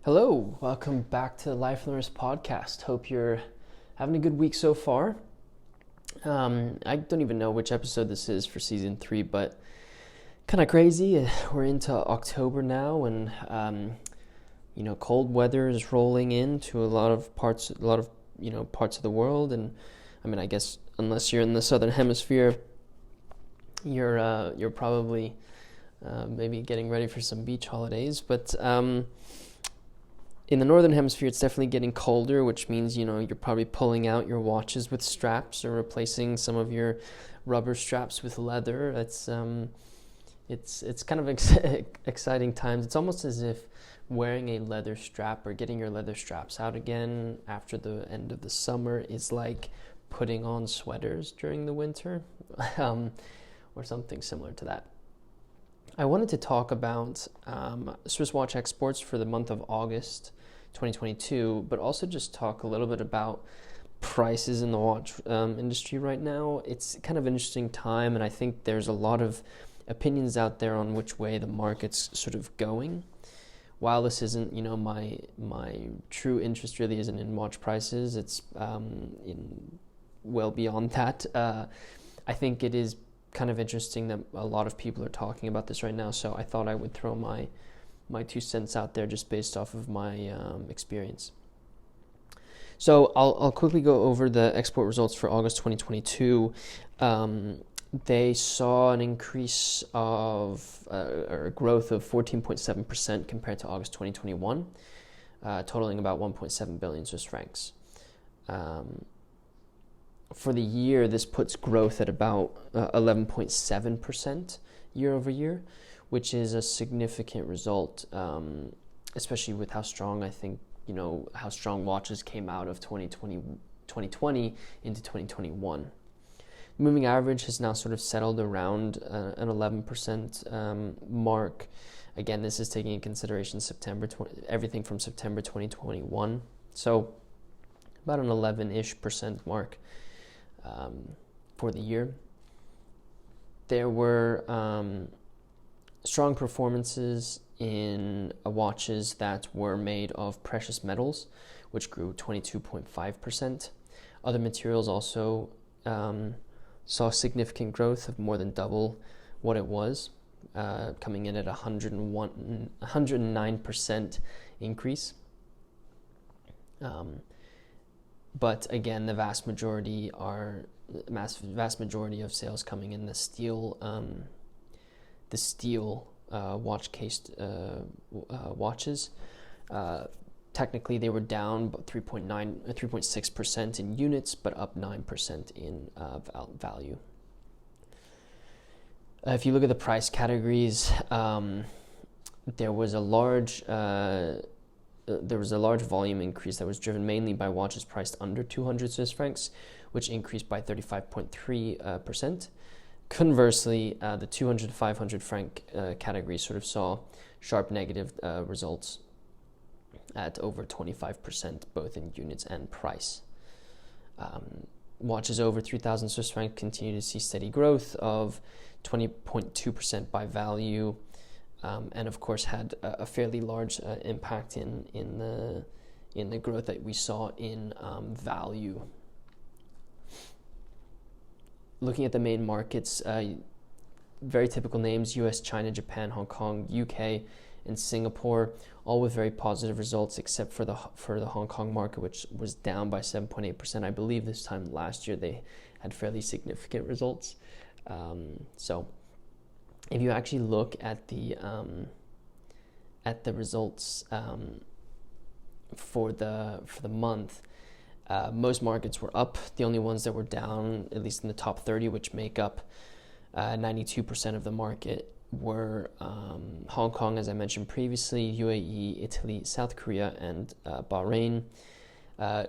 Hello, welcome back to the Life Learners podcast. Hope you're having a good week so far. I don't even know which episode this is for season 3, but kind of crazy. We're into October now, and cold weather is rolling into a lot of parts of the world. And I mean, I guess unless you're in the southern hemisphere, you're probably maybe getting ready for some beach holidays, but in the northern hemisphere, it's definitely getting colder, which means, you're probably pulling out your watches with straps or replacing some of your rubber straps with leather. It's kind of exciting times. It's almost as if wearing a leather strap or getting your leather straps out again after the end of the summer is like putting on sweaters during the winter, or something similar to that. I wanted to talk about Swiss watch exports for the month of August 2022, but also just talk a little bit about prices in the watch industry right now. It's kind of an interesting time, and I think there's a lot of opinions out there on which way the market's sort of going. While this isn't, my true interest really isn't in watch prices, it's well beyond that. I think it is kind of interesting that a lot of people are talking about this right now, so I thought I would throw my 2 cents out there just based off of my experience. So I'll quickly go over the export results for August 2022. They saw an increase of or growth of 14.7% compared to August 2021, totaling about 1.7 billion Swiss francs. For the year, this puts growth at about 11.7% year over year, which is a significant result, especially with how strong how strong watches came out of 2020 into 2021. Moving average has now sort of settled around an 11% mark. Again, this is taking into consideration everything from September 2021. So about an 11-ish% mark for the year. There were strong performances in watches that were made of precious metals, which grew 22.5%. Other materials also saw significant growth of more than double what it was, coming in at 109% increase. But again, the vast majority of sales coming in the steel watch cased watches. Technically, they were down 3.6% in units, but up 9% in value. If you look at the price categories, there was a large volume increase that was driven mainly by watches priced under 200 Swiss francs, which increased by 35.3%. Conversely, the 200 to 500 franc category sort of saw sharp negative results at over 25%, both in units and price. Watches over 3,000 Swiss francs continue to see steady growth of 20.2% by value, and of course had a fairly large impact in the growth that we saw in value. Looking at the main markets, very typical names: US, China, Japan, Hong Kong, UK, and Singapore, all with very positive results, except for the Hong Kong market, which was down by 7.8%. I believe this time last year they had fairly significant results. So if you actually look at the results for the month, most markets were up. The only ones that were down, at least in the top 30, which make up 92% of the market, were Hong Kong, as I mentioned previously, UAE, Italy, South Korea, and Bahrain.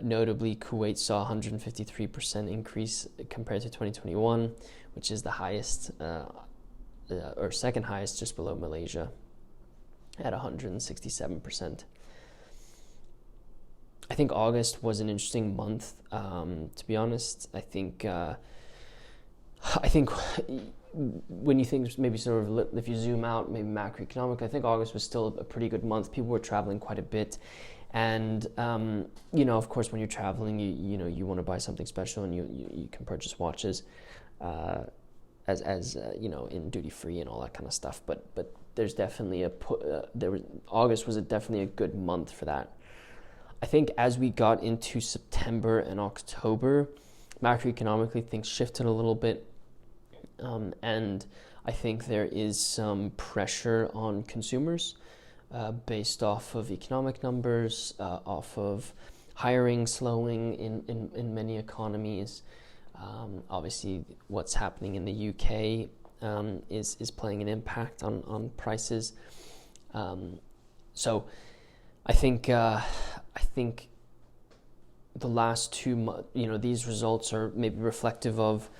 Notably, Kuwait saw 153% increase compared to 2021, which is the highest, or second highest, just below Malaysia at 167%. I think August was an interesting month, to be honest. I think when you think maybe sort of if you zoom out, maybe macroeconomic, I think August was still a pretty good month. People were traveling quite a bit, and of course, when you're traveling, you want to buy something special, and you can purchase watches, as in duty free and all that kind of stuff. But there's definitely August was definitely a good month for that. I think as we got into September and October, macroeconomically things shifted a little bit. And I think there is some pressure on consumers based off of economic numbers, off of hiring slowing in many economies. Obviously, what's happening in the UK is playing an impact on prices. So I think the last 2 months, these results are maybe reflective of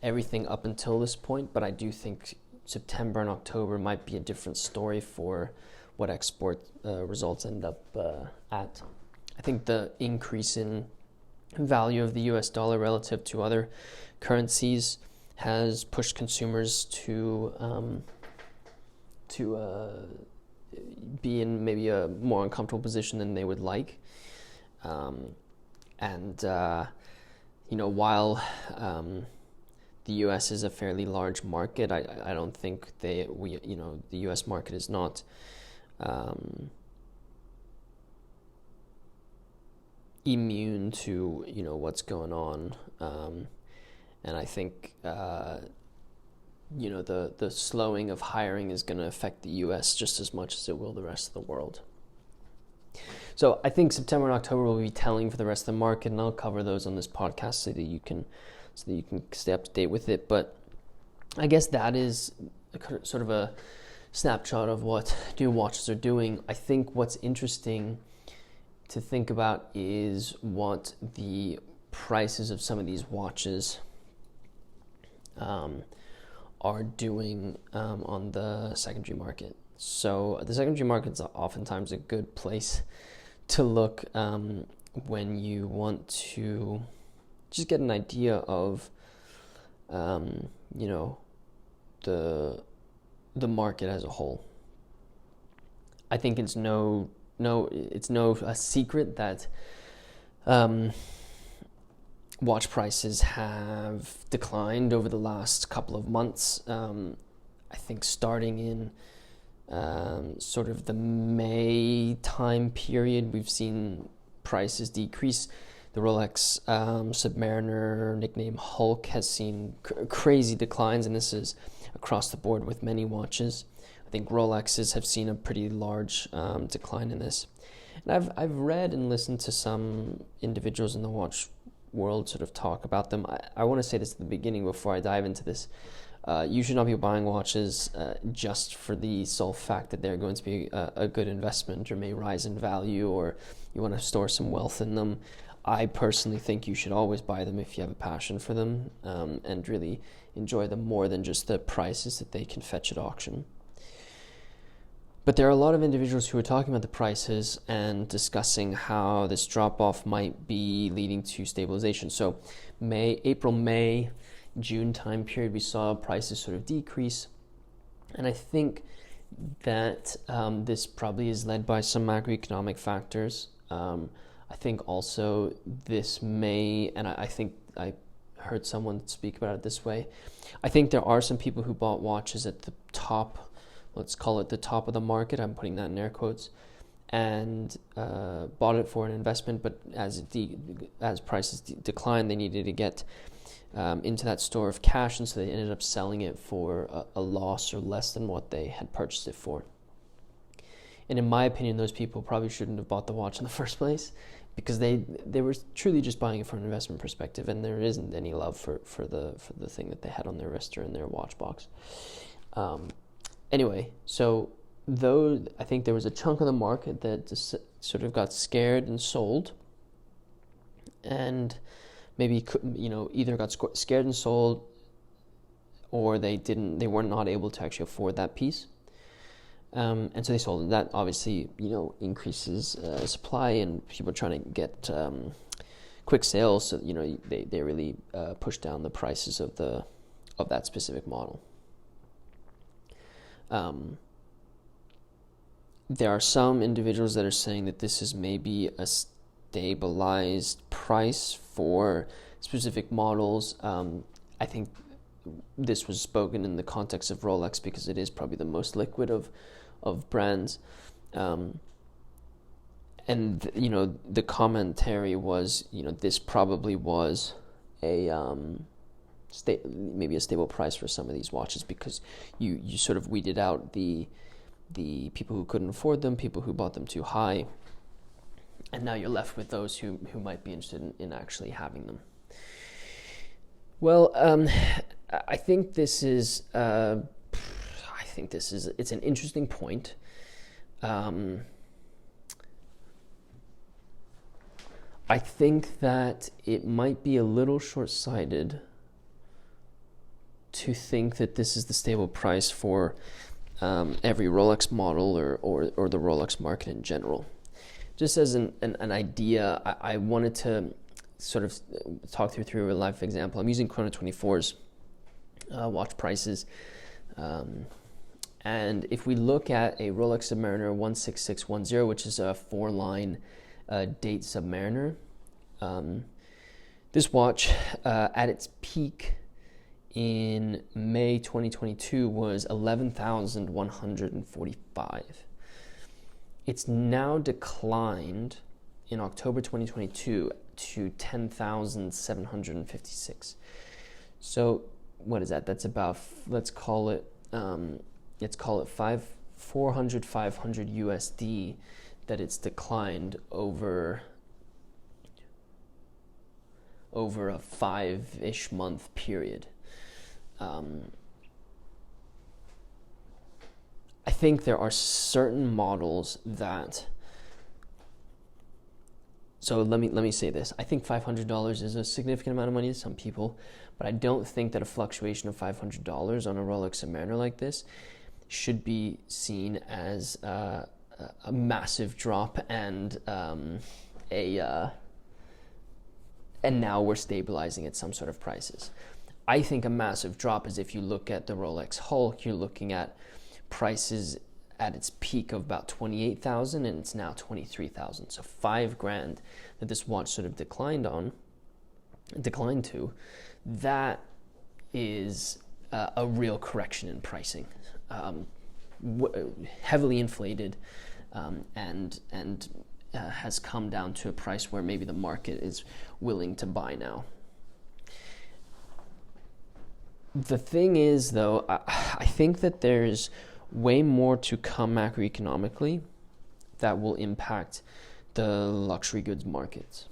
everything up until this point, but I do think September and October might be a different story for what export results end up at. I think the increase in value of the US dollar relative to other currencies has pushed consumers to be in maybe a more uncomfortable position than they would like. While the U.S. is a fairly large market, I don't think the U.S. market is not immune to what's going on, and I think the slowing of hiring is going to affect the U.S. just as much as it will the rest of the world. So I think September and October will be telling for the rest of the market, and I'll cover those on this podcast so that you can stay up to date with it. But I guess that is sort of a snapshot of what new watches are doing. I think what's interesting to think about is what the prices of some of these watches are doing on the secondary market. So the secondary market is oftentimes a good place to look when you want to just get an idea of the market as a whole. I think it's no secret that watch prices have declined over the last couple of months. I think starting in sort of the May time period, we've seen prices decrease. The Rolex Submariner, nicknamed Hulk, has seen crazy declines, and this is across the board with many watches. I think Rolexes have seen a pretty large decline in this. And I've read and listened to some individuals in the watch world sort of talk about them. I want to say this at the beginning before I dive into this. You should not be buying watches just for the sole fact that they're going to be a good investment or may rise in value, or you want to store some wealth in them. I personally think you should always buy them if you have a passion for them and really enjoy them more than just the prices that they can fetch at auction. But there are a lot of individuals who are talking about the prices and discussing how this drop-off might be leading to stabilization. So April, May, June time period, we saw prices sort of decrease. And I think that this probably is led by some macroeconomic factors. I think also this may, and I think I heard someone speak about it this way, I think there are some people who bought watches at the top, let's call it the top of the market, I'm putting that in air quotes, and bought it for an investment, but as prices declined, they needed to get into that store of cash, and so they ended up selling it for a loss or less than what they had purchased it for. And in my opinion, those people probably shouldn't have bought the watch in the first place, because they were truly just buying it from an investment perspective, and there isn't any love for the thing that they had on their wrist or in their watch box. Anyway, so though I think there was a chunk of the market that just sort of got scared and sold, and maybe either got scared and sold, or they were not able to actually afford that piece. And so they sold it. That obviously, increases supply, and people are trying to get quick sales. So they really push down the prices of that specific model. There are some individuals that are saying that this is maybe a stabilized price for specific models. I think this was spoken in the context of Rolex because it is probably the most liquid of brands. And the commentary was, this probably was a maybe a stable price for some of these watches, because you sort of weeded out the people who couldn't afford them, people who bought them too high, and now you're left with those who might be interested in actually having them. Well, I think this is it's an interesting point. I think that it might be a little short-sighted to think that this is the stable price for every Rolex model or the Rolex market in general. Just as an idea, I wanted to sort of talk through a live example. I'm using Chrono 24's watch prices. And if we look at a Rolex Submariner 16610, which is a 4-line date Submariner, this watch at its peak in May 2022 was 11,145. It's now declined in October 2022 to 10,756. So what is that? That's about, let's call it 500 USD that it's declined over a 5-ish month period. I think there are certain models that, so let me say this. I think $500 is a significant amount of money to some people, but I don't think that a fluctuation of $500 on a Rolex Submariner like this should be seen as a massive drop and now we're stabilizing at some sort of prices. I think a massive drop is if you look at the Rolex Hulk, you're looking at prices at its peak of about 28,000 and it's now 23,000. So $5,000 that this watch sort of declined to, that is a real correction in pricing. Heavily inflated and has come down to a price where maybe the market is willing to buy now. The thing is, though, I think that there's way more to come macroeconomically that will impact the luxury goods markets.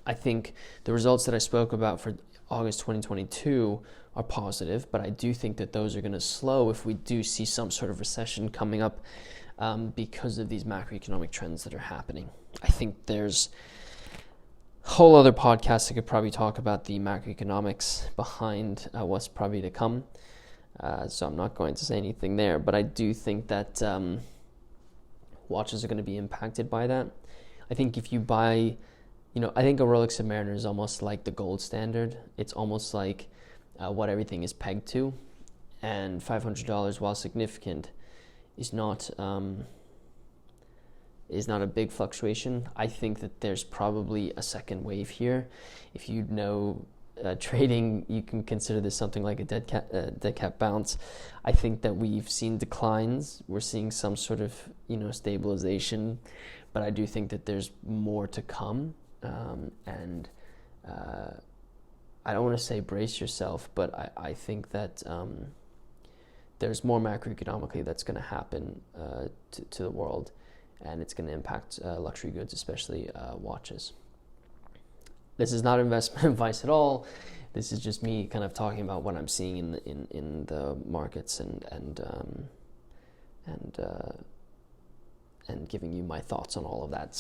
I think the results that I spoke about for August 2022 are positive, but I do think that those are going to slow if we do see some sort of recession coming up because of these macroeconomic trends that are happening. I think there's whole other podcast I could probably talk about the macroeconomics behind what's probably to come. So I'm not going to say anything there, but I do think that watches are going to be impacted by that. I think if you buy, I think a Rolex Submariner is almost like the gold standard. It's almost like what everything is pegged to, and $500, while significant, is not a big fluctuation. I think that there's probably a second wave here. If you know trading, you can consider this something like a dead cat bounce. I think that we've seen declines. We're seeing some sort of stabilization, but I do think that there's more to come. And I don't want to say brace yourself, but I think that there's more macroeconomically that's going to happen to the world, and it's going to impact luxury goods, especially watches. This is not investment advice at all. This is just me kind of talking about what I'm seeing in the markets and giving you my thoughts on all of that.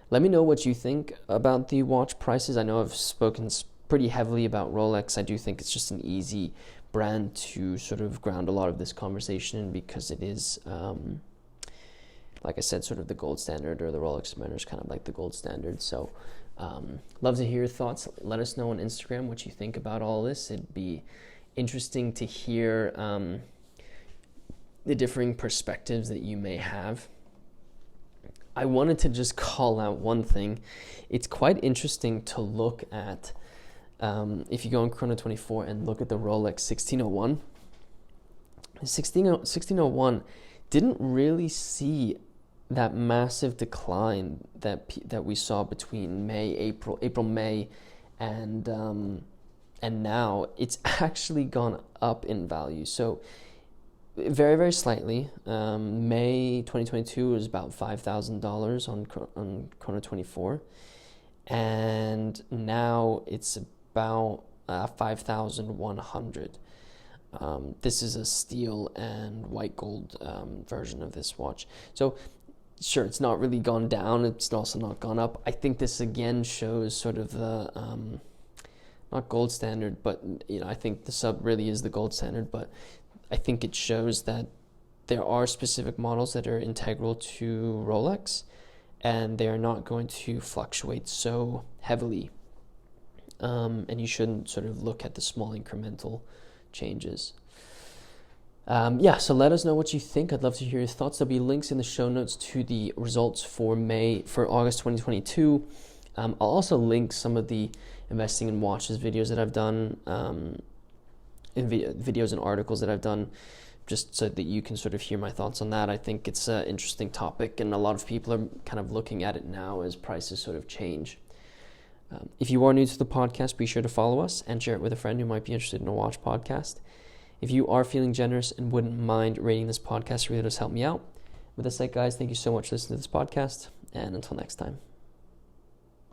Let me know what you think about the watch prices. I know I've spoken pretty heavily about Rolex. I do think it's just an easy brand to sort of ground a lot of this conversation in, because it is, like I said, sort of the gold standard, or the Rolex Submariner is kind of like the gold standard. So Love to hear your thoughts. Let us know on Instagram what you think about all this. It'd be interesting to hear the differing perspectives that you may have. I wanted to just call out one thing. It's quite interesting to look at, if you go on Chrono24 and look at the Rolex 1601. The 1601 didn't really see that massive decline that we saw between April, May, and now it's actually gone up in value. So very, very slightly. May 2022 was about $5,000 on Chrono24, and now it's about 5,100. This is a steel and white gold version of this watch. So sure, it's not really gone down. It's also not gone up. I think this again shows sort of the not gold standard, but I think the sub really is the gold standard. But I think it shows that there are specific models that are integral to Rolex, and they are not going to fluctuate so heavily. And you shouldn't sort of look at the small incremental changes. So let us know what you think. I'd love to hear your thoughts. There'll be links in the show notes to the results for August 2022. I'll also link some of the investing in watches videos that I've done, videos and articles that I've done, just so that you can sort of hear my thoughts on that. I think it's an interesting topic, and a lot of people are kind of looking at it now as prices sort of change. If you are new to the podcast, be sure to follow us and share it with a friend who might be interested in a watch podcast. If you are feeling generous and wouldn't mind rating this podcast, it really does help me out. With that said, guys, thank you so much for listening to this podcast, and until next time.